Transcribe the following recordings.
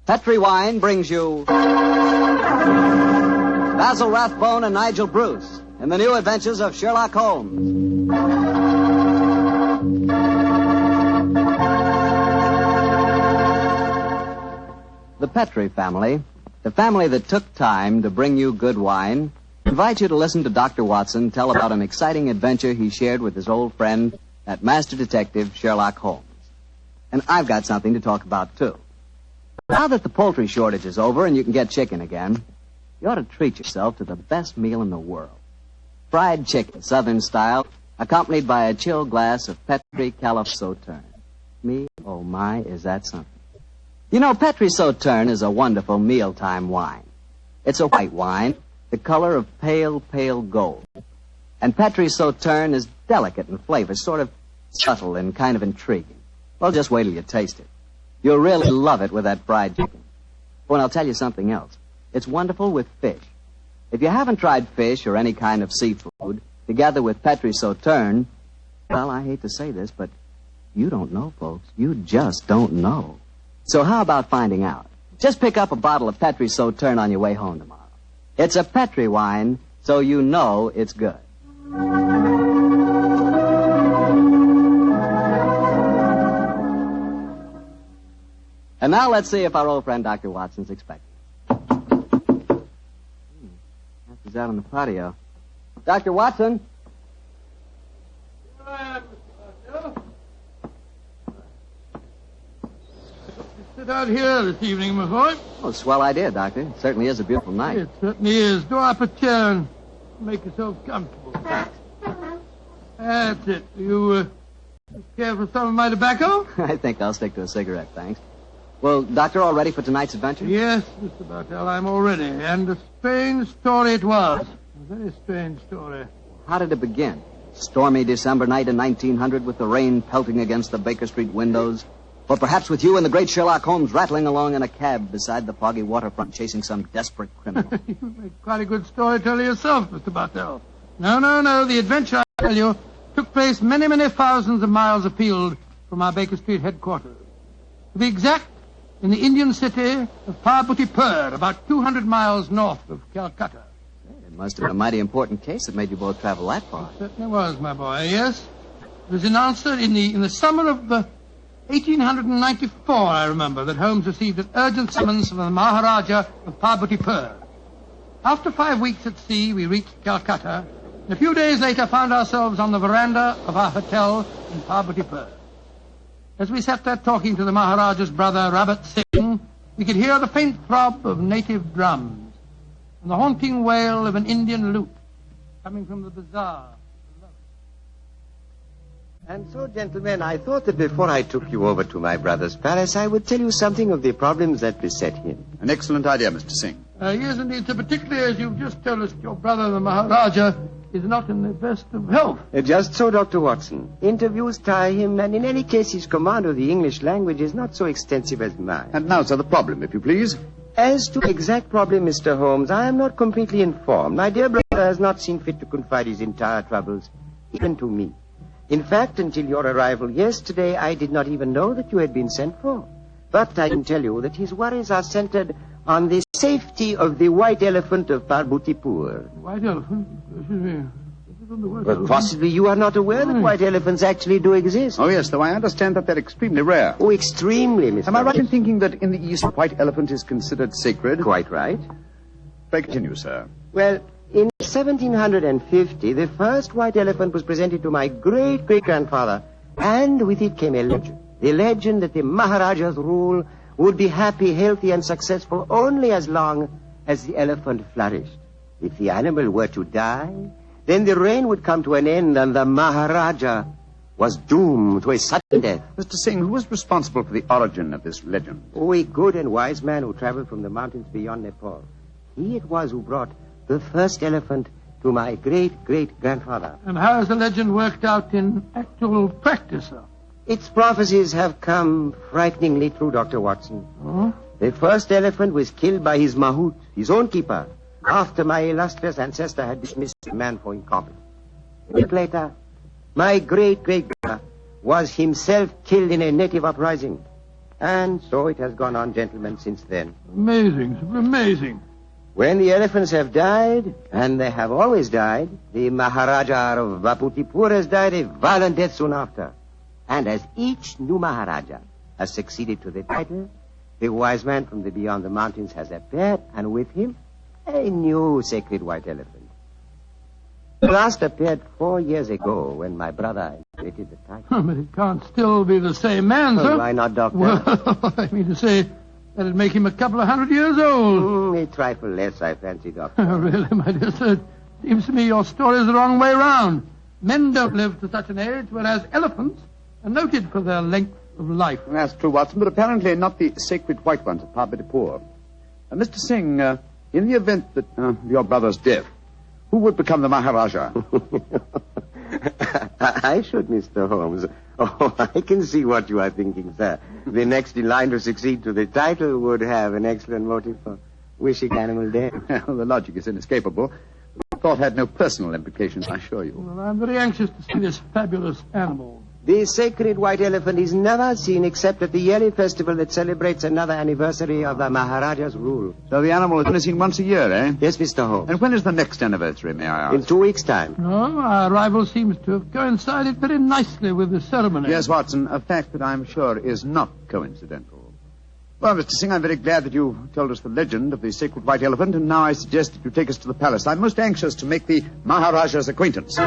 Petri Wine brings you Basil Rathbone and Nigel Bruce in the new adventures of Sherlock Holmes. The Petri family, the family that took time to bring you good wine, invite you to listen to Dr. Watson tell about an exciting adventure he shared with his old friend, that master detective, Sherlock Holmes. And I've got something to talk about, too. Now that the poultry shortage is over and you can get chicken again, you ought to treat yourself to the best meal in the world. Fried chicken, Southern style, accompanied by a chilled glass of Petri Calif Sauterne. Me, oh my, is that something. You know, Petri Sauterne is a wonderful mealtime wine. It's a white wine, the color of pale, pale gold. And Petri Sauterne is delicate in flavor, sort of subtle and kind of intriguing. Well, just wait till you taste it. You'll really love it with that fried chicken. Oh, and I'll tell you something else. It's wonderful with fish. If you haven't tried fish or any kind of seafood, together with Petri Sauterne, well, I hate to say this, but you don't know, folks. You just don't know. So how about finding out? Just pick up a bottle of Petri Sauterne on your way home tomorrow. It's a Petri wine, so you know it's good. And now let's see if our old friend Dr. Watson's expecting. He's out on the patio. Dr. Watson? Here I am, Mr. Bartell. Sit out here this evening, my boy. Oh, swell idea, Doctor. It certainly is a beautiful night. It certainly is. Draw up a chair and make yourself comfortable. That's it. You care for some of my tobacco? I think I'll stick to a cigarette, thanks. Well, Doctor, all ready for tonight's adventure? Yes, Mr. Bartell, I'm all ready. And a strange story it was. A very strange story. How did it begin? Stormy December night in 1900 with the rain pelting against the Baker Street windows? Or perhaps with you and the great Sherlock Holmes rattling along in a cab beside the foggy waterfront chasing some desperate criminal? You make quite a good storyteller yourself, Mr. Bartell. No. The adventure, I tell you, took place many, many thousands of miles afield from our Baker Street headquarters. To be exact, in the Indian city of Parbutipur, about 200 miles north of Calcutta. It must have been a mighty important case that made you both travel that far. It certainly was, my boy, yes. It was announced in the summer of 1894, I remember, that Holmes received an urgent summons from the Maharaja of Parbutipur. After 5 weeks at sea, we reached Calcutta, and a few days later found ourselves on the veranda of our hotel in Parbutipur. As we sat there talking to the Maharaja's brother, Rabat Singh, we could hear the faint throb of native drums and the haunting wail of an Indian lute coming from the bazaar. And so, gentlemen, I thought that before I took you over to my brother's palace, I would tell you something of the problems that beset him. An excellent idea, Mr. Singh. Yes, indeed, sir, particularly as you've just told us your brother, the Maharaja, is not in the best of health. Just so, Dr. Watson. Interviews tire him, and in any case, his command of the English language is not so extensive as mine. And now, sir, the problem, if you please. As to the exact problem, Mr. Holmes, I am not completely informed. My dear brother has not seen fit to confide his entire troubles, even to me. In fact, until your arrival yesterday, I did not even know that you had been sent for. But I can tell you that his worries are centered on the safety of the white elephant of Parbutipur. White elephant? Excuse me. But possibly you are not aware that white elephants actually do exist. Oh, yes, though I understand that they're extremely rare. Oh, extremely, Mr. Am I right in thinking that in the East, a white elephant is considered sacred? Quite right. Pray continue, sir. Well, in 1750, the first white elephant was presented to my great-great-grandfather, and with it came a legend. The legend that the Maharaja's rule would be happy, healthy, and successful only as long as the elephant flourished. If the animal were to die, then the reign would come to an end, and the Maharaja was doomed to a sudden death. Mr. Singh, who was responsible for the origin of this legend? Oh, a good and wise man who traveled from the mountains beyond Nepal. He it was who brought the first elephant to my great-great-grandfather. And how has the legend worked out in actual practice, sir? Its prophecies have come frighteningly true, Dr. Watson. Oh? The first elephant was killed by his mahout, his own keeper, after my illustrious ancestor had dismissed the man for incompetence. A week later, my great-great-grandfather was himself killed in a native uprising. And so it has gone on, gentlemen, since then. Amazing, simply amazing. When the elephants have died, and they have always died, the Maharaja of Vaputipur has died a violent death soon after. And as each new Maharaja has succeeded to the title, the wise man from the beyond the mountains has appeared, and with him, a new sacred white elephant. The last appeared 4 years ago when my brother inherited the title. But it can't still be the same man, sir. Why not, Doctor? Well, I mean to say, that'd make him a couple of 100 years old. A trifle less, I fancy, Doctor. Oh, really, my dear sir? Seems to me your story is the wrong way round. Men don't live to such an age, whereas elephants are noted for their length of life. That's true, Watson, but apparently not the sacred white ones at Parbidipur. Mr. Singh, in the event that your brother's death, who would become the Maharaja? I should, Mr. Holmes. Oh, I can see what you are thinking, sir. The next in line to succeed to the title would have an excellent motive for wishing animal death. Well, the logic is inescapable. The thought had no personal implications, I assure you. Well, I'm very anxious to see this fabulous animal. The sacred white elephant is never seen except at the yearly festival that celebrates another anniversary of the Maharaja's rule. So the animal is only seen once a year, eh? Yes, Mr. Holmes. And when is the next anniversary, may I ask? In 2 weeks' time. Oh, our arrival seems to have coincided very nicely with the ceremony. Yes, Watson, a fact that I'm sure is not coincidental. Well, Mr. Singh, I'm very glad that you told us the legend of the sacred white elephant, and now I suggest that you take us to the palace. I'm most anxious to make the Maharaja's acquaintance.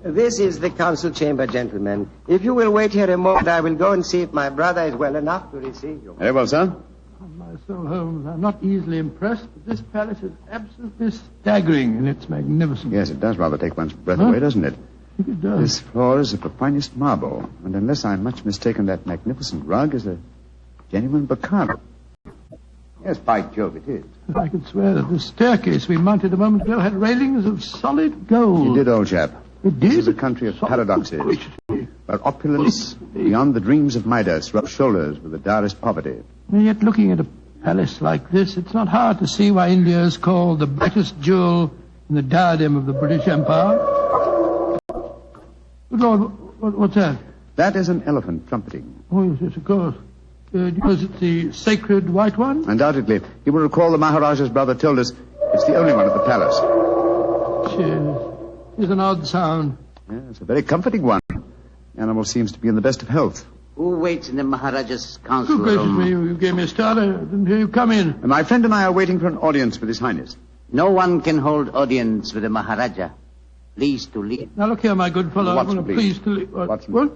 This is the council chamber, gentlemen. If you will wait here a moment, I will go and see if my brother is well enough to receive you. Very well, sir. On my soul, Holmes, I'm not easily impressed, but this palace is absolutely staggering in its magnificence. Yes, it does rather take one's breath away, doesn't it? I think it does. This floor is of the finest marble, and unless I'm much mistaken, that magnificent rug is a genuine brocade. Yes, by Jove, it is. I could swear that the staircase we mounted a moment ago had railings of solid gold. You did, old chap. It did? This is a country of paradoxes, where opulence beyond the dreams of Midas rubs shoulders with the direst poverty. And yet, looking at a palace like this, it's not hard to see why India is called the brightest jewel in the diadem of the British Empire. Good Lord, what's that? That is an elephant trumpeting. Oh, yes, of course. Was it the sacred white one? Undoubtedly. You will recall the Maharaja's brother told us it's the only one at the palace. Cheers. It's an odd sound. Yes, a very comforting one. The animal seems to be in the best of health. Who waits in the Maharaja's council Good gracious room? me, you gave me a start. I didn't hear you come in. And my friend and I are waiting for an audience with His Highness. No one can hold audience with the Maharaja. Please to leave. Now, look here, my good fellow. Watson, I'm please. pleased to leave. Watson. What?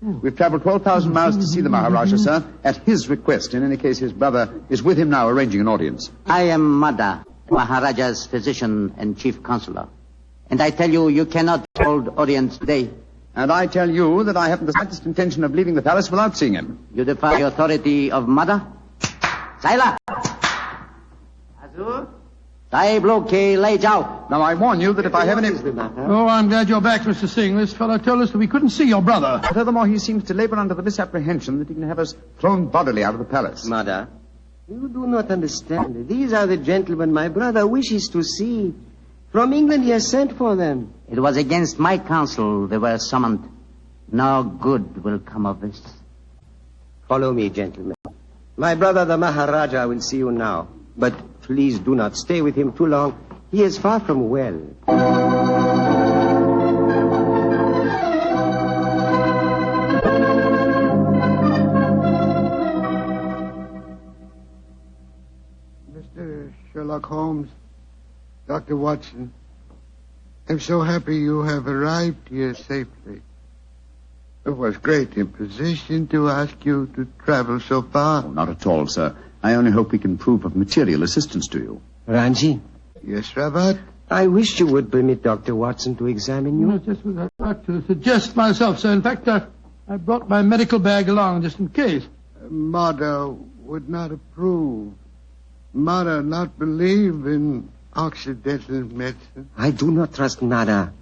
We've traveled 12,000 miles to see the Maharaja, sir, at his request. In any case, his brother is with him now, arranging an audience. I am Mada, Maharaja's physician and chief counselor. And I tell you, you cannot hold audience today. And I tell you that I haven't the slightest intention of leaving the palace without seeing him. You defy the authority of Mada? Saila! Azur? Sahib Loke lay jao. Now, I warn you that if I have any... Oh, I'm glad you're back, Mr. Singh. This fellow told us that we couldn't see your brother. Furthermore, he seems to labor under the misapprehension that he can have us thrown bodily out of the palace. Mother, you do not understand. These are the gentlemen my brother wishes to see. From England he has sent for them. It was against my counsel they were summoned. No good will come of this. Follow me, gentlemen. My brother, the Maharaja, will see you now. But please do not stay with him too long. He is far from well. Mr. Sherlock Holmes, Dr. Watson, I'm so happy you have arrived here safely. It was great imposition to ask you to travel so far. Oh, not at all, sir. I only hope we can prove of material assistance to you. Ranji, Yes, Rabat? I wish you would permit Dr. Watson to examine you. Not just with that doctor. Suggest myself, sir. In fact, I brought my medical bag along just in case. Mother would not approve. Mother not believe in Occidental medicine. I do not trust Nada.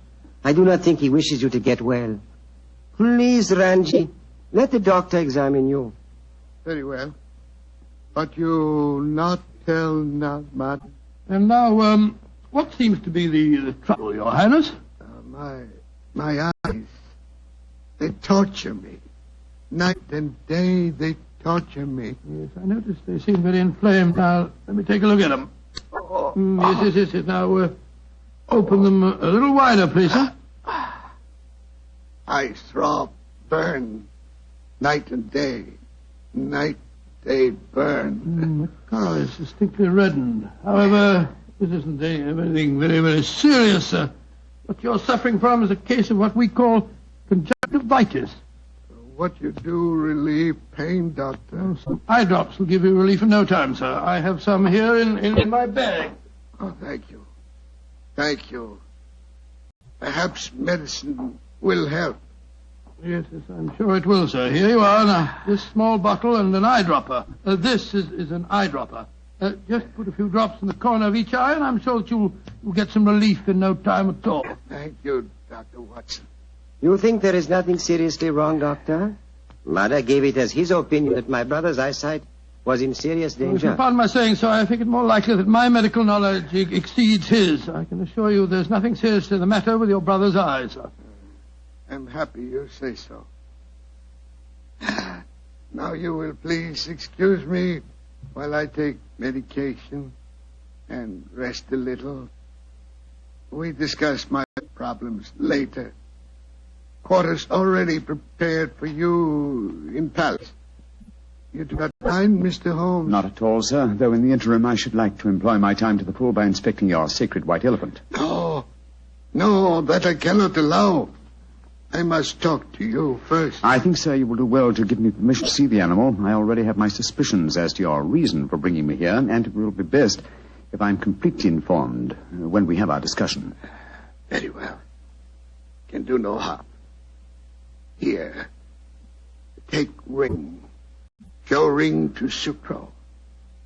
I do not think he wishes you to get well. Please, Ranji, let the doctor examine you. Very well. But you not tell not, Mother. And now, what seems to be the trouble, Your Highness? My eyes, they torture me. Night and day, they torture me. Yes, I noticed they seem very inflamed. Now, let me take a look at them. Yes. Now, open them a little wider, please, sir. I throb, burn, night and day. Night, day, burn. The color is distinctly reddened. However, this isn't anything very, very serious, sir. What you're suffering from is a case of what we call conjunctivitis. What you do relieve pain, Doctor? Oh, some eye drops will give you relief in no time, sir. I have some here in my bag. Oh, thank you. Thank you. Perhaps medicine will help. Yes, I'm sure it will, sir. Here you are. Now, this small bottle and an eyedropper. This is an eyedropper. Just put a few drops in the corner of each eye, and I'm sure that you'll get some relief in no time at all. Thank you, Dr. Watson. You think there is nothing seriously wrong, Doctor? Mother gave it as his opinion that my brother's eyesight was in serious If you danger. pardon my saying so, I think it more likely that my medical knowledge exceeds his. I can assure you there's nothing seriously the matter with your brother's eyes, sir. I'm happy you say so. Now you will please excuse me while I take medication and rest a little. We discuss my problems later. Quarters already prepared for you in palace. You do not mind, Mr. Holmes? Not at all, sir, though in the interim I should like to employ my time to the full by inspecting your sacred white elephant. No, that I cannot allow. I must talk to you first. I think, sir, you will do well to give me permission to see the animal. I already have my suspicions as to your reason for bringing me here, and it will be best if I'm completely informed when we have our discussion. Very well. Can do no harm. Here. Take Ring. Show Ring to Sucro.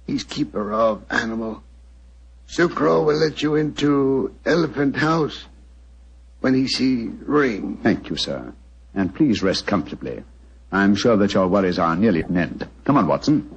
He's keeper of animal. Sucro will let you into Elephant House when he sees Ring. Thank you, sir. And please rest comfortably. I'm sure that your worries are nearly at an end. Come on, Watson.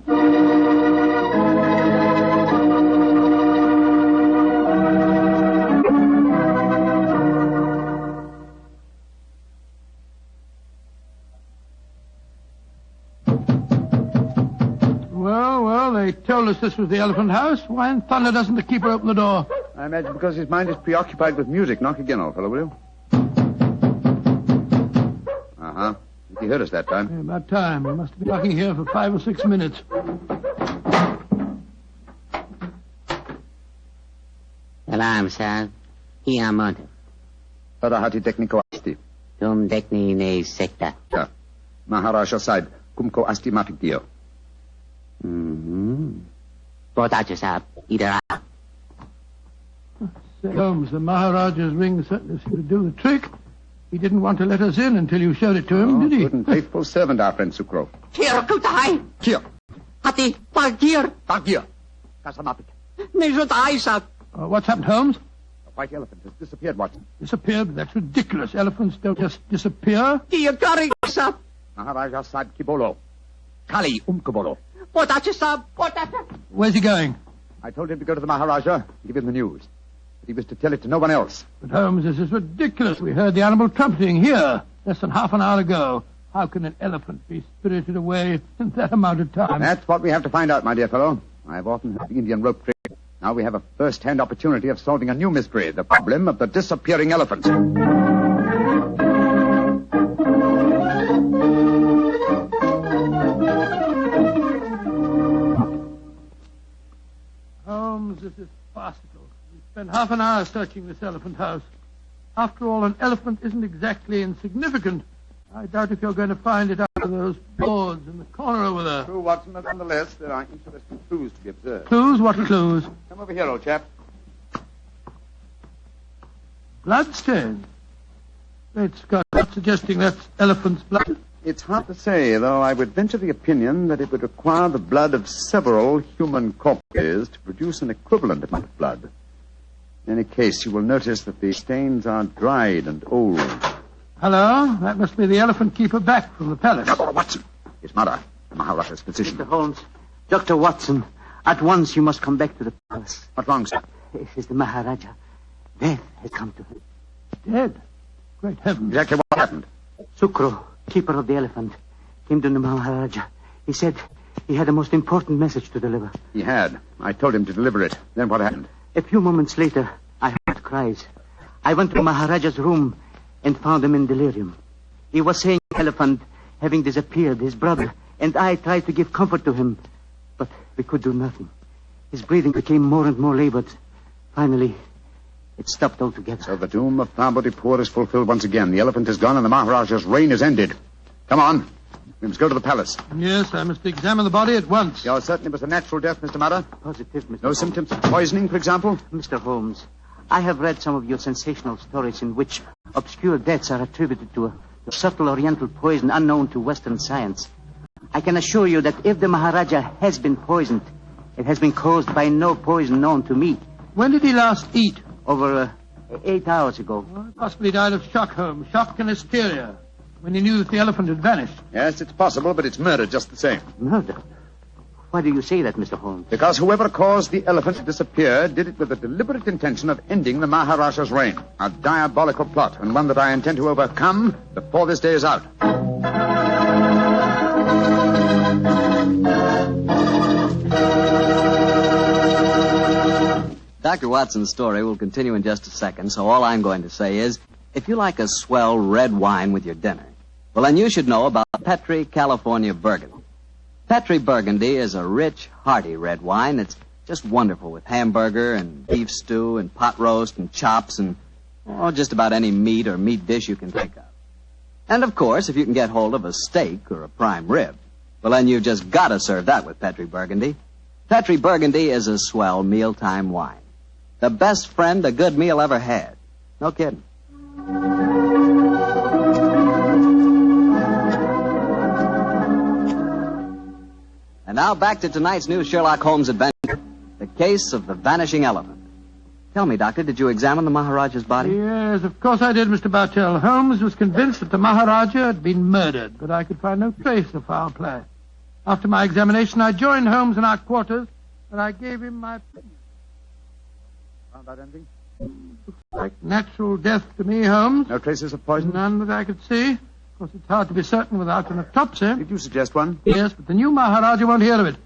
Well, they told us this was the Elephant House. Why in thunder doesn't the keeper open the door? I imagine because his mind is preoccupied with music. Knock again, old fellow, will you? Uh-huh. He heard us that time. Yeah, about time. We must have been knocking here for 5 or 6 minutes. Salam, sir. Here, mother. Parahati tekniko asti. Tum dekni ne sekta. Ja. Maharaja side. Kumko asti mafikio. Potato sab. Either. Holmes, the Maharaja's ring certainly seemed to do the trick. He didn't want to let us in until you showed it to him, did he? Good and faithful servant, our friend Sucro. Here, kutai. Here. Hati, parkir. Here. Kasamapik. Nejutai sab. What's happened, Holmes? The white elephant has disappeared, Watson. Disappeared? That's ridiculous. Elephants don't just disappear. Tiakari sab. Maharaja side kibolo. Kali umkabolo. Potato sab. Potato. Where's he going? I told him to go to the Maharaja and give him the news. But he was to tell it to no one else. But, Holmes, this is ridiculous. We heard the animal trumpeting here less than half an hour ago. How can an elephant be spirited away in that amount of time? That's what we have to find out, my dear fellow. I've often heard the Indian rope trick. Now we have a first-hand opportunity of solving a new mystery, the problem of the disappearing elephant. Holmes, this is farcical. We spent half an hour searching this elephant house. After all, an elephant isn't exactly insignificant. I doubt if you're going to find it out of those boards in the corner over there. True, Watson, but nonetheless, there are interesting clues to be observed. Clues? What clues? Come over here, old chap. Bloodstains. Great Scott, not suggesting that's elephant's blood. It's hard to say, though I would venture the opinion that it would require the blood of several human corpses to produce an equivalent amount of blood. In any case, you will notice that the stains are dried and old. Hello? That must be the elephant keeper back from the palace. Watson, his mother, the Maharaja's physician. Mr. Holmes, Dr. Watson, at once you must come back to the palace. What's wrong, sir? This is the Maharaja. Death has come to him. Dead? Great heavens. Exactly what happened? Sukro, keeper of the elephant, came to the Maharaja. He said he had a most important message to deliver. He had. I told him to deliver it. Then what happened? A few moments later, I heard cries. I went to Maharaja's room and found him in delirium. He was saying the elephant having disappeared, his brother, and I tried to give comfort to him, but we could do nothing. His breathing became more and more labored. Finally, it stopped altogether. So the doom of Parbotipur is fulfilled once again. The elephant is gone and the Maharaja's reign is ended. Come on. We must go to the palace. Yes, I must examine the body at once. You're certain it was a natural death, Mr. Murray? Positive, Mr. No Holmes. symptoms of poisoning, for example? Mr. Holmes, I have read some of your sensational stories in which obscure deaths are attributed to a subtle oriental poison unknown to Western science. I can assure you that if the Maharaja has been poisoned, it has been caused by no poison known to me. When did he last eat? Over 8 hours ago. Well, possibly died of shock, Holmes. Shock and hysteria. When he knew that the elephant had vanished. Yes, it's possible, but it's murder just the same. Murder? Why do you say that, Mr. Holmes? Because whoever caused the elephant to disappear did it with a deliberate intention of ending the Maharaja's reign. A diabolical plot, and one that I intend to overcome before this day is out. Dr. Watson's story will continue in just a second, so all I'm going to say is, if you like a swell red wine with your dinner, well, then you should know about Petri California Burgundy. Petri Burgundy is a rich, hearty red wine that's just wonderful with hamburger and beef stew and pot roast and chops and just about any meat or meat dish you can think of. And, of course, if you can get hold of a steak or a prime rib, well, then you've just got to serve that with Petri Burgundy. Petri Burgundy is a swell mealtime wine. The best friend a good meal ever had. No kidding. And now back to tonight's new Sherlock Holmes adventure, the case of the Vanishing Elephant. Tell me, Doctor, did you examine the Maharaja's body? Yes, of course I did, Mr. Bartell. Holmes was convinced that the Maharaja had been murdered, but I could find no trace of foul play. After my examination, I joined Holmes in our quarters, and I gave him my opinion. Found out anything? Looks like natural death to me, Holmes. No traces of poison? None that I could see. Of course, it's hard to be certain without an autopsy. Did you suggest one? Yes, but the new Maharaja won't hear of it.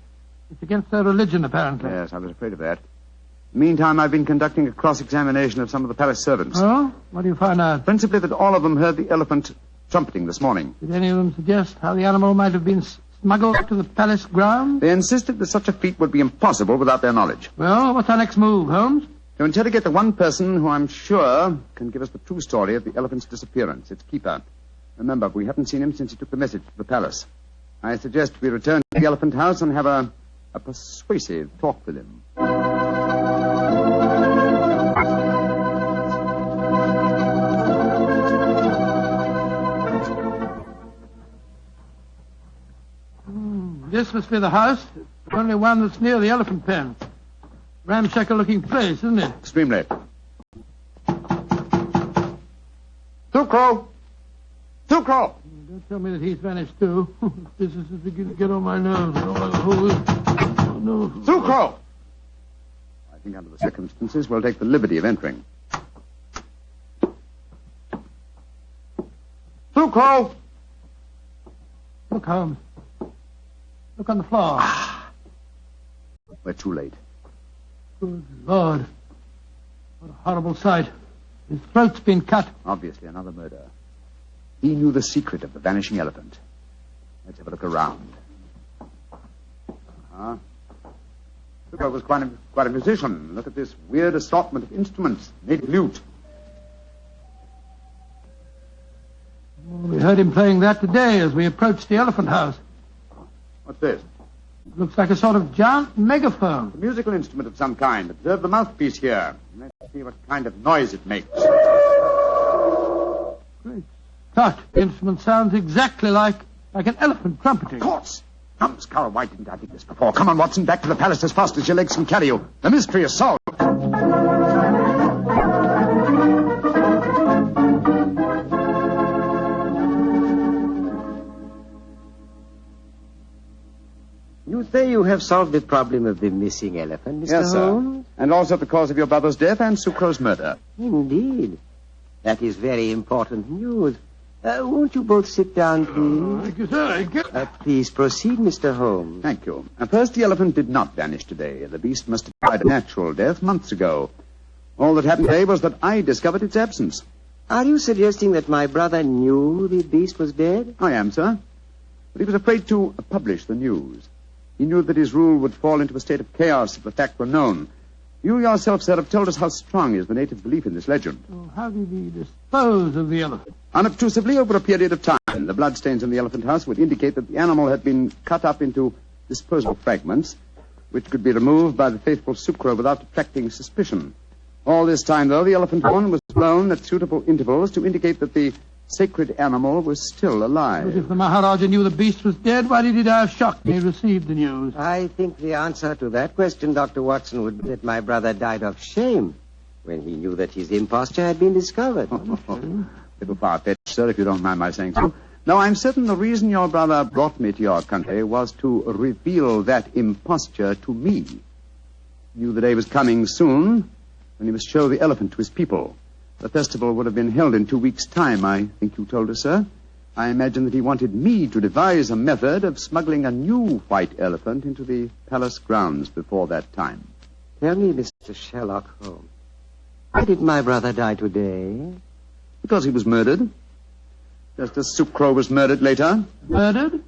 It's against their religion, apparently. Yes, I was afraid of that. Meantime, I've been conducting a cross-examination of some of the palace servants. Oh? What do you find out? Principally that all of them heard the elephant trumpeting this morning. Did any of them suggest how the animal might have been smuggled to the palace grounds? They insisted that such a feat would be impossible without their knowledge. Well, what's our next move, Holmes? To interrogate the one person who I'm sure can give us the true story of the elephant's disappearance, its keeper. Remember, we haven't seen him since he took the message to the palace. I suggest we return to the elephant house and have a persuasive talk with him. This must be the house. The only one that's near the elephant pen. Ramshackle-looking place, isn't it? Extremely. Sukro! Sukro! Don't tell me that he's vanished, too. This is beginning to get on my nerves. Oh, no. Sukro! I think under the circumstances, we'll take the liberty of entering. Sukro! Look, Holmes. Look on the floor. We're too late. Good Lord. What a horrible sight. His throat's been cut. Obviously another murder. He knew the secret of the vanishing elephant. Let's have a look around. Sukro was quite a musician. Look at this weird assortment of instruments. Native lute. We heard him playing that today as we approached the elephant house. What's this? It looks like a sort of giant megaphone. A musical instrument of some kind. Observe the mouthpiece here. Let's see what kind of noise it makes. Great Scott. The instrument sounds exactly like an elephant trumpeting. Of course. Numbskull, why didn't I think this before? Come on, Watson, back to the palace as fast as your legs can carry you. The mystery is solved. You say you you have solved the problem of the missing elephant, Mr. Yes, Holmes? sir. And also the cause of your brother's death and Sucro's murder. Indeed. That is very important news. Won't you both sit down, please? Thank you, sir. Thank you. Please proceed, Mr. Holmes. Thank you. First, the elephant did not vanish today. The beast must have died a natural death months ago. All that happened today was that I discovered its absence. Are you suggesting that my brother knew the beast was dead? I am, sir. But he was afraid to publish the news. He knew that his rule would fall into a state of chaos if the fact were known. You yourself, sir, have told us how strong is the native belief in this legend. So how did he dispose of the elephant? Unobtrusively over a period of time. The bloodstains in the elephant house would indicate that the animal had been cut up into disposable fragments, which could be removed by the faithful Sucro without attracting suspicion. All this time, though, the elephant horn was blown at suitable intervals to indicate that the sacred animal was still alive. But if the Maharaja knew the beast was dead, why did he die of shock when he received the news? I think the answer to that question, Dr. Watson, would be that my brother died of shame when he knew that his imposture had been discovered. Little far-fetched, sir, if you don't mind my saying so. No, I'm certain the reason your brother brought me to your country was to reveal that imposture to me. He knew the day was coming soon when he must show the elephant to his people. The festival would have been held in 2 weeks' time, I think you told us, sir. I imagine that he wanted me to devise a method of smuggling a new white elephant into the palace grounds before that time. Tell me, Mr. Sherlock Holmes, why did my brother die today? Because he was murdered. Just as Sucro was murdered later. Murdered?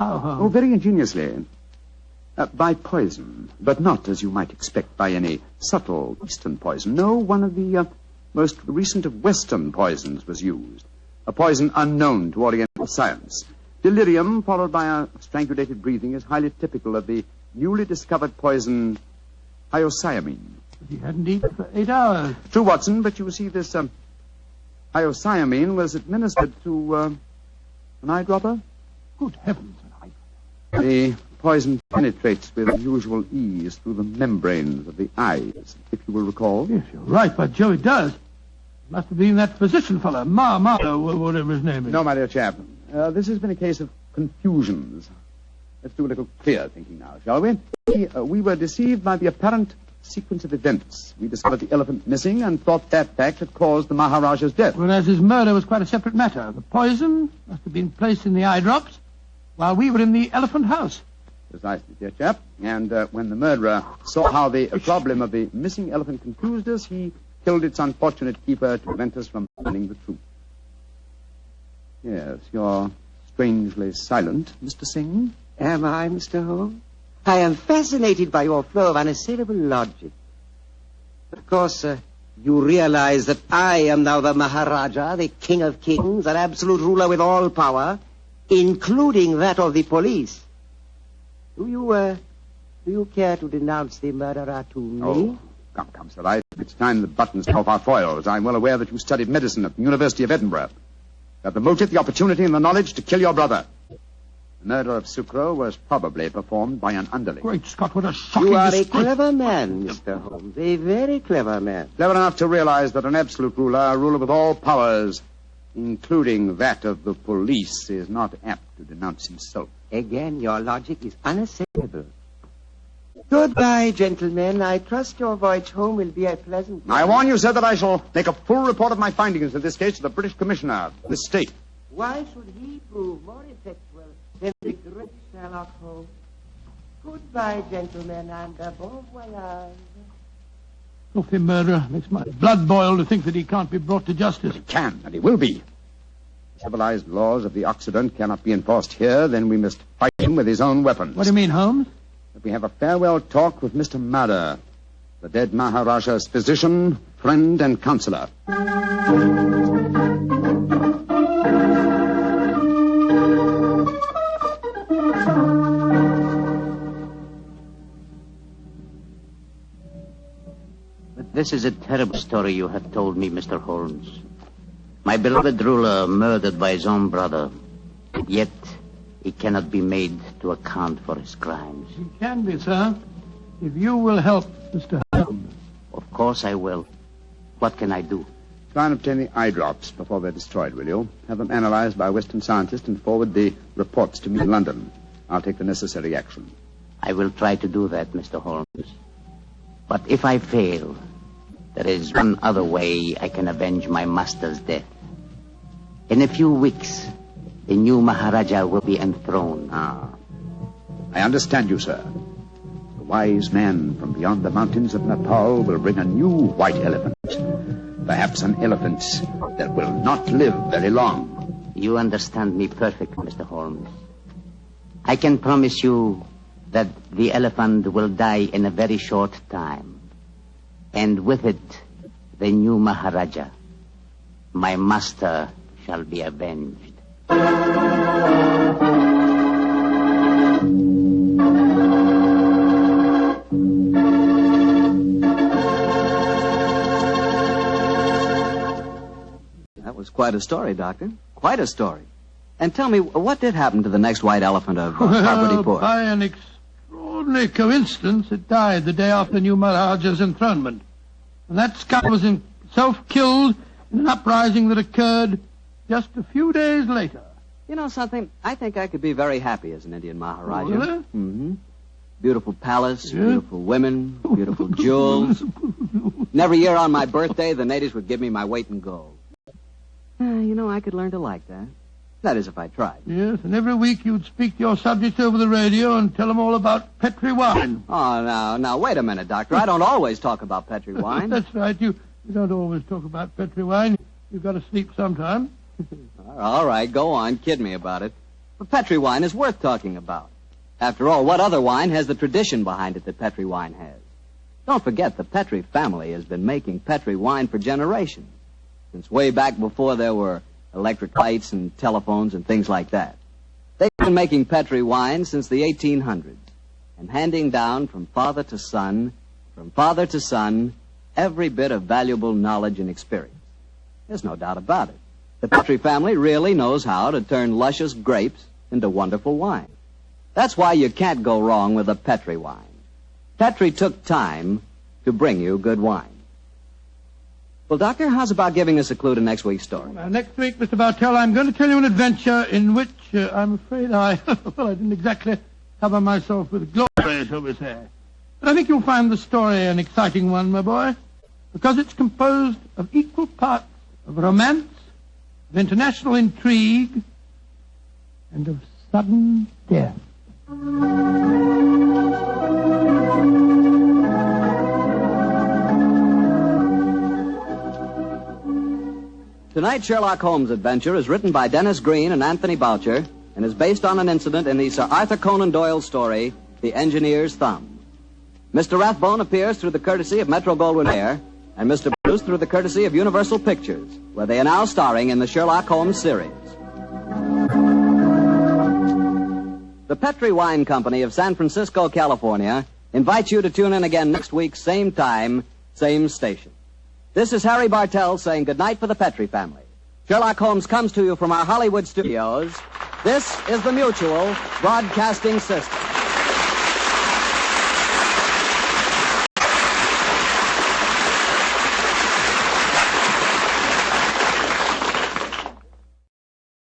How? Oh, very ingeniously. By poison, but not, as you might expect, by any subtle Eastern poison. No, one of the most recent of Western poisons was used. A poison unknown to Oriental science. Delirium, followed by a strangulated breathing, is highly typical of the newly discovered poison hyoscyamine. He hadn't eaten for 8 hours. True, Watson, but you see, this hyoscyamine was administered to an eyedropper. Good heavens, an eye. The poison penetrates with unusual ease through the membranes of the eyes, if you will recall. Yes, you're right, by Joe, it does. Must have been that physician fellow, whatever his name is. No, my dear chap. This has been a case of confusions. Let's do a little clear thinking now, shall we? We were deceived by the apparent sequence of events. We discovered the elephant missing and thought that fact had caused the Maharaja's death. Whereas his murder was quite a separate matter. The poison must have been placed in the eye drops while we were in the elephant house. Precisely, dear chap. And when the murderer saw how the problem of the missing elephant confused us, he killed its unfortunate keeper to prevent us from learning the truth. Yes, you're strangely silent, Mr. Singh. Am I, Mr. Holmes? I am fascinated by your flow of unassailable logic. Of course, you realize that I am now the Maharaja, the king of kings, an absolute ruler with all power, including that of the police. Do you care to denounce the murderer to me? Oh, come, sir. It's time the buttons off our foils. I'm well aware that you studied medicine at the University of Edinburgh. You have the motive, the opportunity, and the knowledge to kill your brother. The murder of Sucro was probably performed by an underling. Great Scott, what a shocking You are a disgrace. clever man, Mr. Holmes. A very clever man. Clever enough to realize that an absolute ruler, a ruler with all powers, including that of the police, is not apt to denounce himself. Again, your logic is unassailable. Goodbye, gentlemen. I trust your voyage home will be a pleasant one. I warn you, sir, that I shall make a full report of my findings in this case to the British Commissioner of this state. Why should he prove more effectual than the great Sherlock Holmes? Goodbye, gentlemen, and bon voyage. Filthy murderer. Makes my blood boil to think that he can't be brought to justice. He can, and he will be. The civilized laws of the Occident cannot be enforced here, then we must fight him with his own weapons. What do you mean, Holmes? That we have a farewell talk with Mr. Mada, the dead Maharaja's physician, friend, and counselor. But this is a terrible story you have told me, Mr. Holmes. My beloved ruler murdered by his own brother. Yet he cannot be made to account for his crimes. He can be, sir, if you will help Mr. Holmes. Of course I will. What can I do? Try and obtain the eye drops before they're destroyed, will you? Have them analyzed by a Western scientist and forward the reports to me in London. I'll take the necessary action. I will try to do that, Mr. Holmes. But if I fail, there is one other way I can avenge my master's death. In a few weeks, the new Maharaja will be enthroned. I understand you, sir. The wise man from beyond the mountains of Nepal will bring a new white elephant. Perhaps an elephant that will not live very long. You understand me perfectly, Mr. Holmes. I can promise you that the elephant will die in a very short time. And with it, the new Maharaja, my master, shall be avenged. That was quite a story, Doctor. Quite a story. And tell me, what did happen to the next white elephant of Parvati-Pur? By an extraordinary coincidence, it died the day after the new Maharaja's enthronement. And that skunk was himself killed in an uprising that occurred just a few days later. You know something? I think I could be very happy as an Indian Maharaja. Really? Mm-hmm. Beautiful palace, beautiful women, beautiful jewels. And every year on my birthday, the natives would give me my weight in gold. You know, I could learn to like that. That is, if I tried. Yes, and every week you'd speak to your subjects over the radio and tell them all about Petri wine. Oh, now, wait a minute, Doctor. I don't always talk about Petri wine. That's right. You don't always talk about Petri wine. You've got to sleep sometime. All right, go on. Kid me about it. But Petri wine is worth talking about. After all, what other wine has the tradition behind it that Petri wine has? Don't forget, the Petri family has been making Petri wine for generations. Since way back before there were electric lights and telephones and things like that. They've been making Petri wine since the 1800s and handing down from father to son, every bit of valuable knowledge and experience. There's no doubt about it. The Petri family really knows how to turn luscious grapes into wonderful wine. That's why you can't go wrong with a Petri wine. Petri took time to bring you good wine. Well, Doctor, how's about giving us a clue to next week's story? Next week, Mr. Bartell, I'm going to tell you an adventure in which I'm afraid I didn't exactly cover myself with glory, shall we say. But I think you'll find the story an exciting one, my boy, because it's composed of equal parts of romance, of international intrigue, and of sudden death. Tonight's Sherlock Holmes adventure is written by Dennis Green and Anthony Boucher and is based on an incident in the Sir Arthur Conan Doyle story, The Engineer's Thumb. Mr. Rathbone appears through the courtesy of Metro-Goldwyn-Mayer and Mr. Bruce through the courtesy of Universal Pictures, where they are now starring in the Sherlock Holmes series. The Petri Wine Company of San Francisco, California, invites you to tune in again next week, same time, same station. This is Harry Bartell saying goodnight for the Petri family. Sherlock Holmes comes to you from our Hollywood studios. This is the Mutual Broadcasting System.